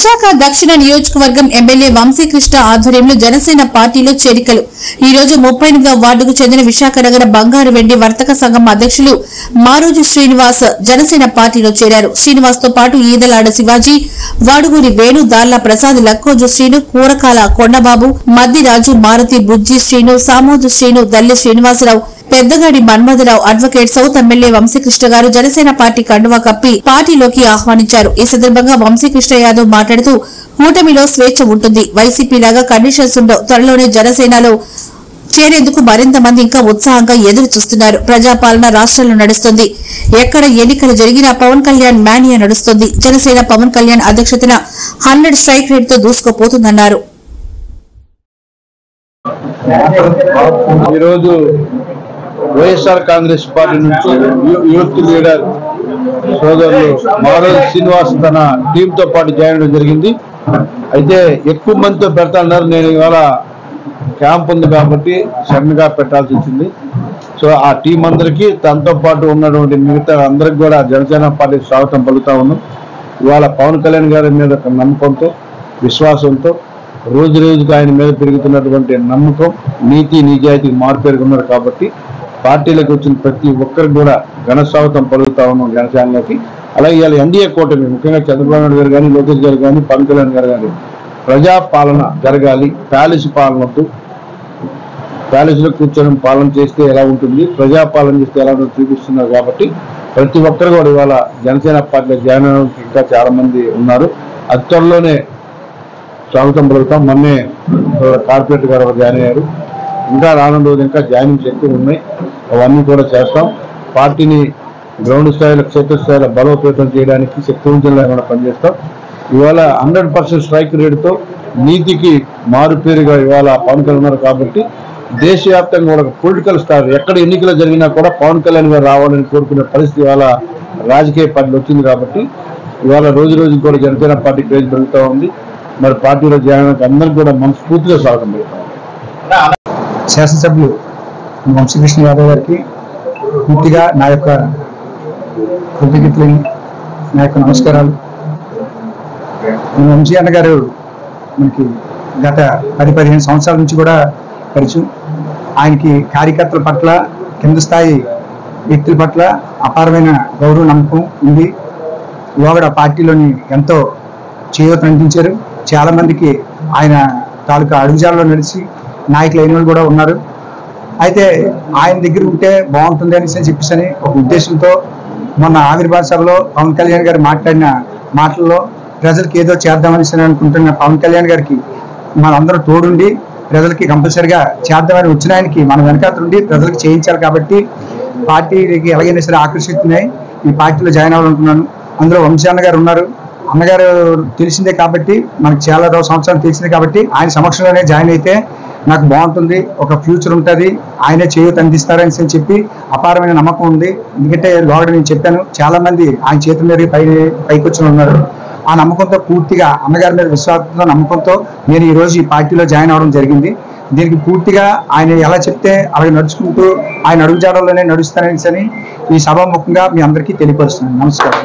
విశాఖ దక్షిణ నియోజకవర్గం ఎమ్మెల్యే వంశీకృష్ణ ఆధ్వర్యంలో జనసేన పార్టీలో చేరికలు ఈ రోజు 38వ వార్డుకు చెందిన విశాఖ నగర బంగారు వెండి వర్తక సంఘం అధ్యక్షులు మారోజు శ్రీనివాస్ జనసేన పార్టీలో చేరారు. శ్రీనివాస్ తో పాటు ఈదలాడ Shivaji, Vaduguri Venu, Darla Prasad, Lakkoju Srinu, Koorakala Kondababu, Maddiraju, Maruthi, Bujji Srinu, Samoju Srinu, Dalli Srinivasarao, Peddagadi Manmadharao, advocate South MLA Vamsikrishna garu Janasena party కండువా కప్పి పార్టీలోకి ఆహ్వానించారు. ఈ సందర్భంగా వంశీకృష్ణ యాదవ్ మాట్లాడుతూ కూటమిలో స్వేచ్ఛ ఉంటుంది, వైసీపీ లాగా కండిషన్స్ ఉండవు, త్వరలోనే జనసేనలో చేరేందుకు మరింత మంది ఇంకా ఉత్సాహంగా ఎదురు చూస్తున్నారు. ప్రజాపాలన రాష్ట్రంలో నడుస్తుంది, ఎక్కడ ఎన్నికలు జరిగినా పవన్ కళ్యాణ్ మానియా నడుస్తుంది. జనసేన పవన్ కళ్యాణ్ అధ్యక్షతన 100 స్ట్రైక్ రేట్ తో దూసుకుపోతుందన్నారు. వైఎస్ఆర్ కాంగ్రెస్ పార్టీ నుంచి యూత్ లీడర్ సోదరులు మారోజు శ్రీనివాస్ తన టీంతో పాటు జాయిన్ అవ్వడం జరిగింది. అయితే ఎక్కువ మందితో పెడతాన్నారు. నేను ఇవాళ క్యాంప్ ఉంది కాబట్టి సడన్ గా పెట్టాల్సి వచ్చింది. సో ఆ టీం అందరికీ తనతో పాటు ఉన్నటువంటి మిగతా అందరికి కూడా జనసేన పార్టీ స్వాగతం పలుకుతా ఉన్నాం. ఇవాళ పవన్ కళ్యాణ్ గారి మీద ఒక నమ్మకంతో, విశ్వాసంతో, రోజు రోజుకు ఆయన మీద పెరుగుతున్నటువంటి నమ్మకం, నీతి నిజాయితీకి మార్పేరుకున్నారు కాబట్టి పార్టీలకు వచ్చిన ప్రతి ఒక్కరికి కూడా ఘన స్వాగతం పలుకుతా ఉన్నాం జనసేనలోకి. అలాగే ఇవాళ ఎన్డీఏ కూటమి, ముఖ్యంగా చంద్రబాబు నాయుడు గారు కానీ, లోకేష్ గారు కానీ, పవన్ కళ్యాణ్ గారు కానీ ప్రజాపాలన జరగాలి, ప్యాలెస్ పాలనతో ప్యాలెస్లో కూర్చొని పాలన చేస్తే ఎలా ఉంటుంది, ప్రజాపాలన చేస్తే ఎలా ఉంటుందో చూపిస్తున్నారు కాబట్టి ప్రతి ఒక్కరు కూడా ఇవాళ జనసేన పార్టీలో జాయిన్ అవ్వడానికి ఇంకా చాలా మంది ఉన్నారు. అతి త్వరలోనే స్వాగతం పలుకుతాం. మొన్నే కార్పొరేటర్ గారు జాయిన్ అయ్యారు. ఇంకా రానున్న రోజు ఇంకా జాయినింగ్స్ ఎక్కువ ఉన్నాయి, అవన్నీ కూడా చేస్తాం. పార్టీని గ్రౌండ్ స్థాయిలో, క్షేత్రస్థాయిలో బలోపేతం చేయడానికి శక్తివంతం లేకుండా పనిచేస్తాం. ఇవాళ 100% స్ట్రైక్ రేటుతో నీతికి మారుపేరుగా ఇవాళ పవన్ కళ్యాణ్ ఉన్నారు కాబట్టి దేశవ్యాప్తంగా కూడా పొలిటికల్ స్టార్ ఎక్కడ ఎన్నికలు జరిగినా కూడా పవన్ కళ్యాణ్ గారు రావాలని కోరుకునే పరిస్థితి ఇవాళ రాజకీయ పార్టీలు వచ్చింది కాబట్టి ఇవాళ రోజు రోజుకి కూడా జనసేన పార్టీ క్రేజ్ పెరుగుతూ ఉంది. మరి పార్టీలో జాయిన్ అందరికీ కూడా మనస్ఫూర్తిగా స్వాగతం పెడతాం. శాసనసభ్యులు వంశీకృష్ణ యాదవ్ గారికి పూర్తిగా నా యొక్క కృతజ్ఞతలు, నా యొక్క నమస్కారాలు. వంశీ అన్న గారు మనకి గత 10-15 సంవత్సరాల నుంచి కూడా పరిచయం. ఆయనకి కార్యకర్తల పట్ల, కింద స్థాయి వ్యక్తుల పట్ల అపారమైన గౌరవ నమ్మకం ఉంది. లోగడ పార్టీలోని ఎంతో చేయూత అందించారు. చాలా మందికి ఆయన తాలూకా అడుగుజాలలో నడిచి నాయకులు అయిన వాళ్ళు కూడా ఉన్నారు. అయితే ఆయన దగ్గర ఉంటే బాగుంటుంది అని చెప్పేసి ఒక ఉద్దేశంతో మొన్న ఆవిర్భావ సభలో పవన్ కళ్యాణ్ గారు మాట్లాడిన మాటల్లో ప్రజలకు ఏదో చేద్దామని అనుకుంటున్న పవన్ కళ్యాణ్ గారికి మనందరూ తోడుండి ప్రజలకి కంపల్సరిగా చేద్దామని వచ్చిన ఆయనకి మనం వెనకాతలుండి ప్రజలకు చేయించాలి కాబట్టి పార్టీకి ఎలాగైనా సరే ఆకర్షిస్తున్నాయి ఈ పార్టీలో జాయిన్ అవ్వాలనుకున్నాను. అందులో వంశీ అన్న గారు ఉన్నారు. అన్నగారు తెలిసిందే కాబట్టి, మనకు చాలా సంవత్సరాలు తెలిసిందే కాబట్టి ఆయన సమక్షంలోనే జాయిన్ అయితే నాకు బాగుంటుంది, ఒక ఫ్యూచర్ ఉంటుంది, ఆయనే చేయూత అందిస్తారని చెప్పి అపారమైన నమ్మకం ఉంది. ఎందుకంటే లోగడ నేను చెప్పాను, చాలా మంది ఆయన చేతుల మీద పైకి వచ్చి ఉన్నారు. ఆ నమ్మకంతో, పూర్తిగా అన్నగారి మీద విశ్వాసంతో, నమ్మకంతో నేను ఈ రోజు ఈ పార్టీలో జాయిన్ అవ్వడం జరిగింది. దీనికి పూర్తిగా ఆయన ఎలా చెప్తే అలాగే నడుచుకుంటూ ఆయన అడుగుజాడల్లోనే నడుస్తానని ఈ సభాముఖంగా మీ అందరికీ తెలియపరుస్తున్నాను. నమస్కారం.